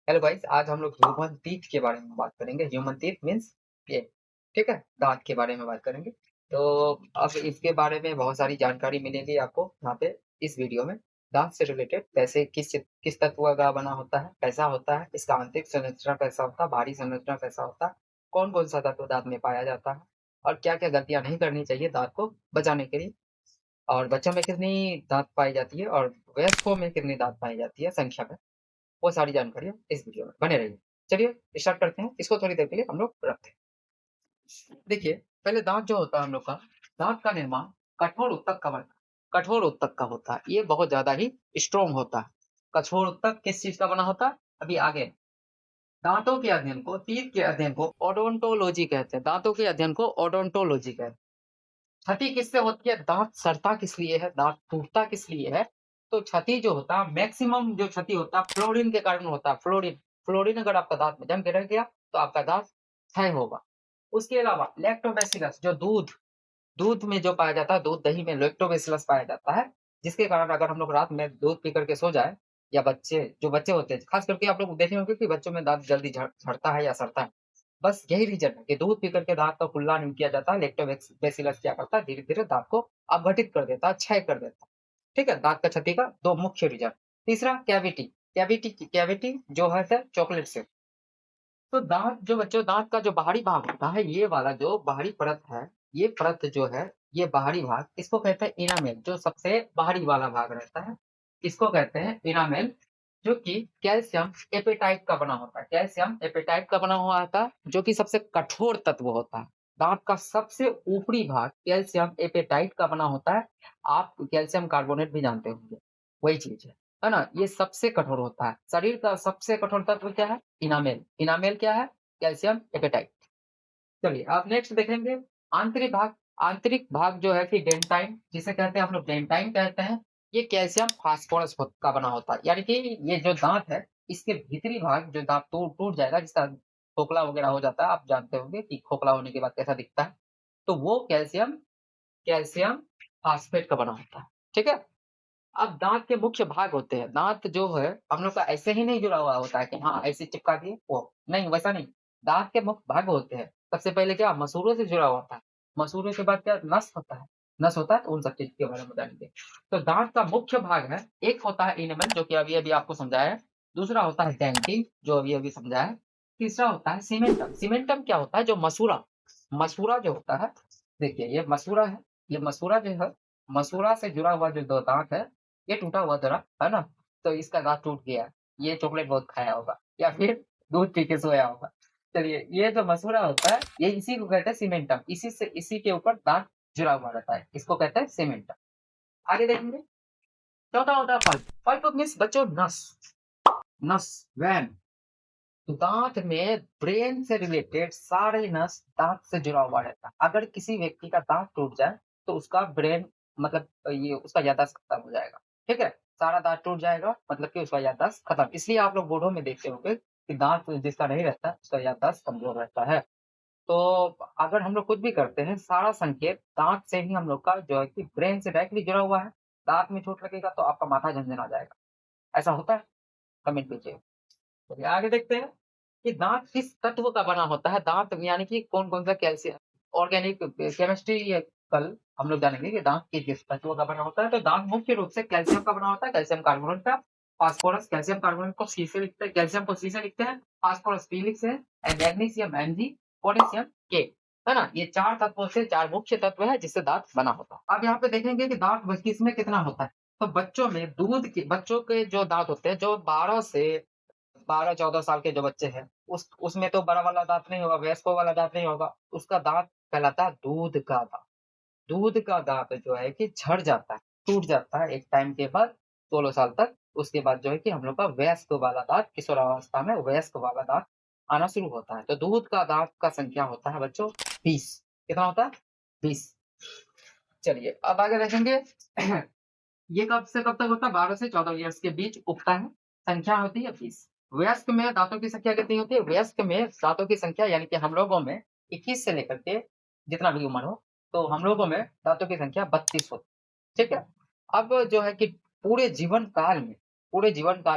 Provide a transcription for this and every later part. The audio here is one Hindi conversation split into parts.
हेलो गाइस, आज हम लोग ह्यूमन टीथ के बारे में बात करेंगे। ह्यूमन टीथ मीन्स ये, ठीक है, दांत के बारे में बात करेंगे। तो अब इसके बारे में बहुत सारी जानकारी मिलेगी आपको यहाँ पे इस वीडियो में। दांत से रिलेटेड कैसे किस तत्व का बना होता है, कैसा होता है, इसका आंतरिक संरचना कैसा होता है, बाहरी संरचना कैसा होता है, कौन कौन सा तत्व दांत में पाया जाता है और क्या क्या गलतियां नहीं करनी चाहिए दांत को बचाने के लिए, और बच्चों में कितनी दांत पाई जाती है और वयस्कों में कितनी दांत पाई जाती है संख्या में। वो सारी जानकारियाँ इस वीडियो में बने रहिए। चलिए स्टार्ट करते हैं, इसको थोड़ी देर के लिए हम लोग रखते हैं। देखिए, पहले दाँत जो होता है हम लोग का, दाँत का निर्माण कठोर ऊतक का बनता है, कठोर ऊतक का होता है। ये बहुत ज़्यादा ही स्ट्रॉन्ग होता है। कठोर ऊतक किस चीज़ का बना होता है? अभी आगे दाँतों के अध्ययन को, टीथ के अध्ययन को ओडोंटोलॉजी कहते हैं। दाँतों के अध्ययन को ओडोंटोलॉजी कहते हैं। क्षति किससे होती है? दाँत सड़ता किस लिए है? दाँत टूटता किस लिए है? तो क्षति जो होता है, मैक्सिमम जो क्षति होता है फ्लोरीन के कारण होता है। फ्लोरीन, फ्लोरीन अगर आपका दाँत में जम के रह गया तो आपका दाँत क्षय होगा। उसके अलावा लैक्टोबैसिलस, जो दूध दूध में जो पाया जाता है, दूध दही में लैक्टोबैसिलस पाया जाता है, जिसके कारण अगर हम लोग रात में दूध पी कर के सो जाए, या बच्चे होते हैं, खास करके आप लोग देखे होंगे कि बच्चों में दाँत जल्दी झड़ता है या सड़ता है। बस यही रीज़न है कि दूध पी कर के दाँत का कुल्ला नहीं किया जाता है। लैक्टोबैसिलस क्या करता है, धीरे-धीरे दाँत को अपघटित कर देता है, क्षय कर देता है। ठीक है? दाँत का क्षति का 2 मुख्य रीज़न। तीसरा कैविटी, कैविटी जो है सर चॉकलेट से। तो दाँत का जो बाहरी भाग होता है, ये वाला जो बाहरी परत है, ये परत जो है, ये बाहरी भाग, इसको कहते हैं इनामेल, जो सबसे बाहरी वाला भाग रहता है। इसको कहते हैं इनामेल, जो कि कैल्शियम एपेटाइट का बना होता है। कैल्शियम एपेटाइट का बना हुआ होता है, जो कि सबसे कठोर तत्व होता है। दाँत का सबसे ऊपरी भाग कैल्शियम एपेटाइट का बना होता है। आप कैल्शियम कार्बोनेट भी जानते होंगे, वही चीज़ है ना? ये सबसे कठोर होता है। शरीर का सबसे कठोर तत्व क्या है? इनामेल। इनामेल क्या है? Calcium apatite. चलिए अब नेक्स्ट देखेंगे आंतरिक भाग। आंतरिक भाग जो है कि डेंटाइन, जिसे कहते हैं हम लोग डेंटाइन कहते हैं। ये कैल्शियम फास्फोरस का बना होता है। यानी कि ये जो दाँत है, इसके भीतरी भाग जो दाँत टूट टूट जाएगा, जिसका खोखला वगैरह हो जाता है, आप जानते होंगे कि खोखला होने के बाद कैसा दिखता है। तो वो कैल्शियम कैल्शियम फास्फेट का बना होता है। ठीक है? अब दाँत के मुख्य भाग होते हैं। दाँत जो है हम लोग का ऐसे ही नहीं जुड़ा हुआ होता है कि हाँ, ऐसे चिपका दिए वो, नहीं वैसा नहीं। दाँत के मुख्य भाग होते हैं। सबसे पहले क्या मसूड़ों से जुड़ा होता है। मसूड़ों के बाद क्या नस होता है। नस होता है तो उन सब चीज़ के बारे में बताएँगे। तो दाँत का मुख्य भाग है, एक होता है इनेमल जो कि अभी-अभी आपको समझाया है। दूसरा होता है डेंटिन जो अभी-अभी समझाया है। तीसरा होता है सीमेंटम। सीमेंटम क्या होता है? जो मसूड़ा, मसूड़ा जो होता है, देखिए ये मसूड़ा है। ये मसूड़ा जो है, मसूड़ा से जुड़ा हुआ जो 2 दाँत है, ये टूटा हुआ ज़रा, है ना? तो इसका दाँत टूट गया है। ये चॉकलेट बहुत खाया होगा या फिर दूध पी के सोया होगा। चलिए, ये जो मसूड़ा होता है, ये इसी को कहते हैं सीमेंटम। इसी के ऊपर दाँत जुड़ा हुआ रहता है। इसको कहते हैं सीमेंटम। आगे देखेंगे, चौथा होता है पल्प। पल्प मीन्स बच्चों नस, नस, वेन। तो दाँत में ब्रेन से रिलेटेड सारे नस दाँत से जुड़ा हुआ रहता है। अगर किसी व्यक्ति का दाँत टूट जाए, तो उसका ब्रेन मतलब ये उसका याददाश्त खत्म हो जाएगा। ठीक है? सारा दाँत टूट जाएगा मतलब कि उसका याददाश्त खत्म। इसलिए आप लोग बूढ़ों में देखते होंगे कि दाँत जिसका नहीं रहता, उसका याददाश्त कमज़ोर रहता है। तो अगर हम लोग कुछ भी करते हैं, सारा संकेत दाँत से ही हम लोग का जो है कि ब्रेन से डायरेक्टली जुड़ा हुआ है। दाँत में चोट लगेगा तो आपका माथा झनझना जाएगा। ऐसा होता है? कमेंट कीजिए। चलिए आगे देखते हैं कि दाँत किस तत्व का बना होता है। दाँत यानी कि कौन-कौन सा कैल्शियम ऑर्गेनिक केमिस्ट्री कल हम लोग जानेंगे कि दाँत किस तत्व का बना होता है। तो दाँत मुख्य रूप से कैल्शियम का बना होता है, कैल्शियम कार्बोनेट का। फास्फोरस, कैल्शियम कार्बोनेट को सी से लिखते हैं, कैल्शियम को सी से लिखते हैं, फास्फोरस पी लिखते हैं, मैग्नीशियम Mg, पोटेशियम K, है ना? ये 4 तत्वों से 4 मुख्य तत्व है जिससे दाँत बना होता है। अब यहाँ पे देखेंगे कि दाँत किसमें कितना होता है। तो बच्चों के जो दाँत होते हैं, जो 12 साल के जो बच्चे हैं, उसमें तो बड़ा वाला दाँत नहीं होगा, वयस्कों वाला दाँत नहीं होगा। उसका दाँत कहलाता है दूध का दाँत। दूध का दाँत जो है कि झड़ जाता है, टूट जाता है एक टाइम के बाद 16 साल तक। उसके बाद जो है कि हम लोग का वयस्क वाला दाँत, किशोरावस्था में वयस्क वाला दाँत आना शुरू होता है। तो दूध का दाँत का संख्या होता है बच्चों 20। कितना होता है? 20। चलिए अब आगे देखेंगे। ये कब से कब तक होता है? 12 से 14 ईयर्स के बीच उगता है। संख्या होती है 20। वयस्क में दाँतों की संख्या कितनी होती है? वयस्क में दाँतों की संख्या यानी कि हम लोगों में 21 से लेकर के जितना भी उम्र हो, तो हम लोगों में दाँतों की संख्या 32 होती है। ठीक है? अब जो है कि पूरे जीवन काल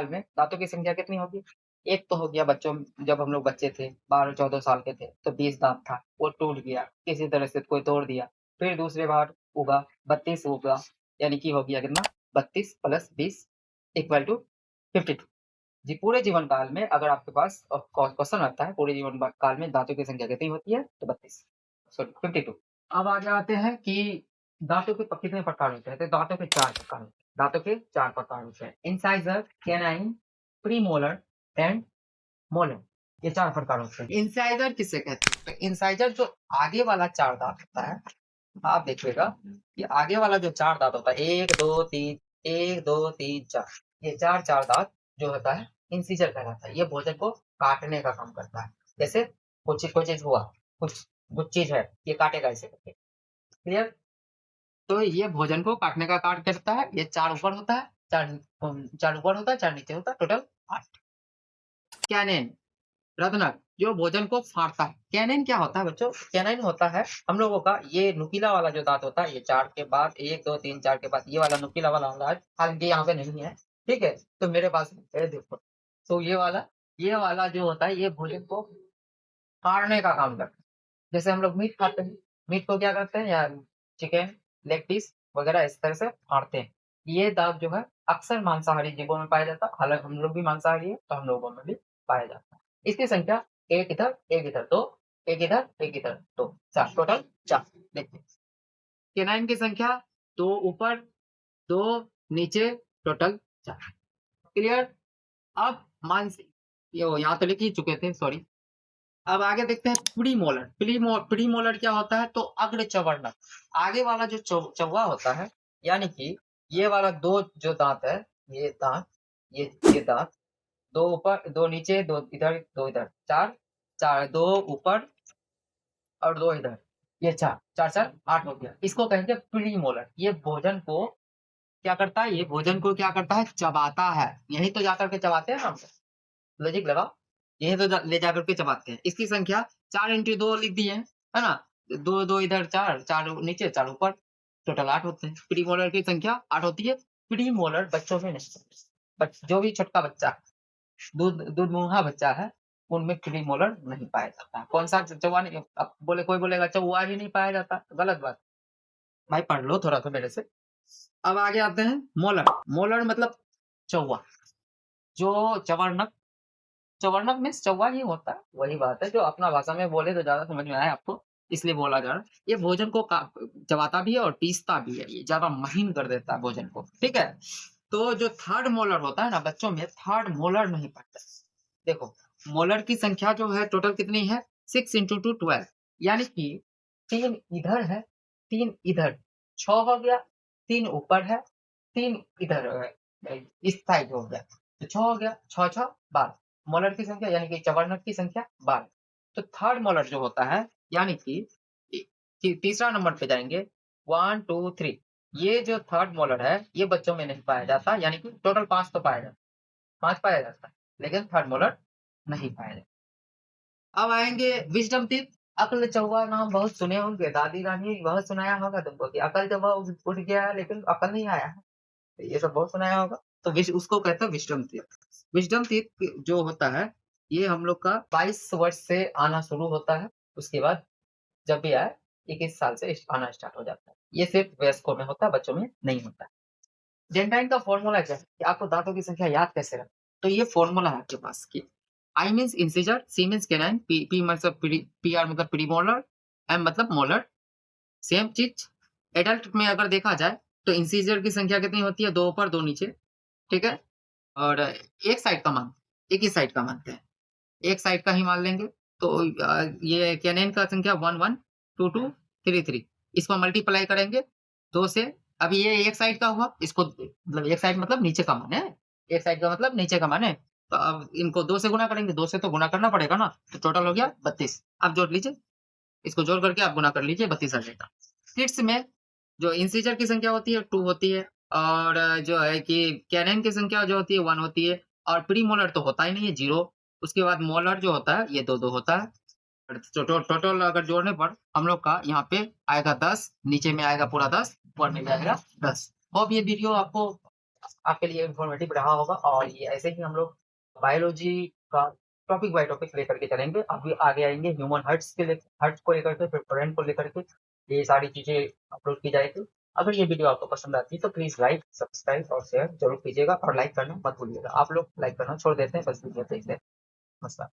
में दाँतों की संख्या कितनी होगी? एक तो हो गया बच्चों, जब हम लोग बच्चे थे 12-14 साल के थे तो 20 दांत था, वो टूट गया, किसी तरह से कोई तोड़ दिया। फिर दूसरी बार उगा, 32 उगा, यानी कि हो गया कितना, 32 प्लस 20 इक्वल टू 52। जी, पूरे जीवन काल में अगर आपके पास क्वेश्चन आता है पूरे जीवन काल में दांतों की संख्या कितनी होती है, तो 32, सॉरी 52। अब आगे आते हैं कि दांतों के कितने प्रकार होते हैं, तो दांतों के 4 प्रकार होते हैं। दांतों के 4 प्रकार होते हैं, incisor, canine, premolar and molar. ये 4 प्रकार होते हैं। इंसाइजर किसे कहते हैं, तो इंसाइजर जो आगे वाला 4 दांत होता है, आप देखिएगा कि आगे वाला जो 4 दांत होता है, 1 2 3, 1 2 3 4, ये 4 दांत जो होता है इंसीजर कहलाता है। ये भोजन को काटने का काम करता है। जैसे कोई चीज हुआ, कुछ कुछ चीज है, ये काटेगा ऐसे करके, क्लियर। तो ये भोजन को काटने का कार्य करता है। ये 4 ऊपर होता है, 4 ऊपर होता है, 4 नीचे होता है, टोटल 8। कैनेन, रत्नक, जो भोजन को फाड़ता है। कैनाइन क्या होता है बच्चों, कैनाइन होता है हम लोगों का ये नुकीला वाला जो दांत होता है, ये 4 के बाद 1 2 3 4 के बाद ये वाला नुकीला वाला दांत, हालांकि यहाँ पे नहीं है, ठीक है, तो मेरे पास है, देखो। तो ये वाला जो होता है, ये भोजन को फाड़ने का काम करता है। जैसे हम लोग मीट खाते हैं, मीट को क्या करते हैं, या चिकन, लेग पीस वगैरह इस तरह से फाड़ते हैं। ये दांत जो है अक्सर मांसाहारी जीवों में पाया जाता है, हालांकि हम लोग भी मांसाहारी है तो हम लोगों में भी पाया जाता है। इसकी संख्या एक इधर, एक इधर, दो, एक इधर, एक इधर, दो, 4, टोटल 4। देखिए कैनाइन की संख्या 2 ऊपर, 2 नीचे, टोटल 4। क्लियर। अब मांस, ये यहाँ तो लिख ही चुके थे, सॉरी। अब आगे देखते हैं प्रीमोलर। प्रीमोलर क्या होता है, तो अग्र चवर्णक, आगे वाला जो चौवा होता है, यानी कि ये वाला 2 जो दांत है, ये दांत, ये दांत, 2 ऊपर 2 नीचे, 2 इधर 2 इधर, 4 4, 2 ऊपर और 2 इधर, ये 4 4 4 8 हो गया। इसको कहेंगे प्रीमोलर। ये भोजन को क्या करता है, ये भोजन को क्या करता है, चबाता है। यही तो जाकर के चबाते हैं ना हम, लॉजिक लगाओ, यही तो ले जाकर के चबाते हैं। इसकी संख्या 4 इंटू 2 लिख दी है ना, 2 2 इधर, 4 4 नीचे, 4 ऊपर, टोटल 8 होते हैं। प्रीमोलर की संख्या 8 होती है। प्रीमोलर बच्चों में नहीं, जो भी छोटका बच्चा, दूध दूध मुहा बच्चा है, उनमें प्रीमोलर नहीं पाया जाता है। कौन सा चौवा नहीं, अब बोले कोई बोलेगा चौवा ही नहीं पाया जाता, गलत बात। भाई पढ़ लो थोड़ा सा मेरे से। अब आगे आते हैं मोलर। मोलर मतलब चौवा, जो चवर्णक, चवर्णक मीन्स चौवा ही होता है, वही बात है, जो अपना भाषा में बोले तो ज्यादा समझ में आए आपको, इसलिए बोला जा रहा है। ये भोजन को चबाता भी है और पीसता भी है, ये ज्यादा महीन कर देता है भोजन को, ठीक है। तो जो थर्ड मोलर होता है ना बच्चों में, थर्ड मोलर नहीं पड़ता। देखो मोलर की संख्या जो है टोटल कितनी है, 6 इंटू 2 12, यानी कि 3 इधर है, 3 इधर, 6 हो गया, 3 ऊपर है, 3 इधर इस साइड हो गया, तो 6 हो गया, 6 6 12। मोलर की संख्या यानी कि चवर्णक की संख्या 12। तो थर्ड मोलर जो होता है, यानी कि तीसरा नंबर पे जाएंगे, 1 2 3, ये जो थर्ड मोलर है ये बच्चों में नहीं पाया जाता, यानी कि टोटल 5 तो पाया जाता, 5 पाया जाता है, लेकिन थर्ड मोलर नहीं पाया जाता। अब आएंगे विजडम टीथ। अक्ल चौवा नाम बहुत सुने होंगे, दादी नानी बहुत सुनाया होगा तुमको कि अकल चौवा उठ गया है लेकिन अकल नहीं आया है, तो ये सब बहुत सुनाया होगा। तो उसको कहते हैं विजडम टीथ। विजडम टीथ जो होता है, ये हम लोग का 22 वर्ष से आना शुरू होता है, उसके बाद जब भी आए 21 साल से आना स्टार्ट हो जाता है। ये सिर्फ वयस्कों में होता है, बच्चों में नहीं होता। डेंटाइन का फॉर्मूला क्या है कि आपको दांतों की संख्या याद कैसे रखें, तो ये फॉर्मूला है आपके पास कि I means incisor, C means canine, P मतलब पी आर मतलब प्रीमोलर, एम मतलब मोलर। सेम चीज एडल्ट में अगर देखा जाए तो इंसिजर की संख्या कितनी होती है, 2 ऊपर 2 नीचे, ठीक है। और एक साइड का मान, एक ही साइड का मानते हैं, एक साइड का ही मान लेंगे। तो ये कैनाइन का संख्या 1 1 2 2 3 3, इसको मल्टीप्लाई करेंगे 2 से। अब ये एक साइड का हुआ, इसको मतलब एक साइड मतलब नीचे का मान है, एक साइड का मतलब नीचे का मान है। तो अब इनको 2 से गुना करेंगे, 2 से तो गुना करना पड़ेगा ना, तो टोटल हो गया 32। अब जोड़ लीजिए, इसको जोड़ करके आप गुना कर लीजिए, 32 आ जाएगा। किड्स में जो इंसीजर की संख्या होती है 2 होती है, और जो है कि कैनाइन की संख्या जो होती है 1 होती है, और प्री मोलर तो होता ही नहीं है, 0। उसके बाद मोलर जो होता है ये 2 2 होता है। टोटल अगर जोड़ने पर हम लोग का यहाँ पे आएगा 10, नीचे में आएगा पूरा 10, ऊपर में जाएगा 10। अब ये वीडियो आपको आपके लिए इन्फॉर्मेटिव रहा होगा, और ये ऐसे ही हम लोग बायोलॉजी आपका टॉपिक बाय टॉपिक लेकर के चलेंगे। अभी आगे आएँगे ह्यूमन हर्ट्स को लेकर के, फिर ब्रेन को लेकर के, ये सारी चीज़ें अपलोड की जाएगी। अगर ये वीडियो आपको पसंद आती है तो प्लीज़ लाइक, सब्सक्राइब और शेयर ज़रूर कीजिएगा और लाइक करना मत भूलिएगा। आप लोग लाइक करना छोड़ देते हैं बस वीडियो देखते हैं। नमस्कार।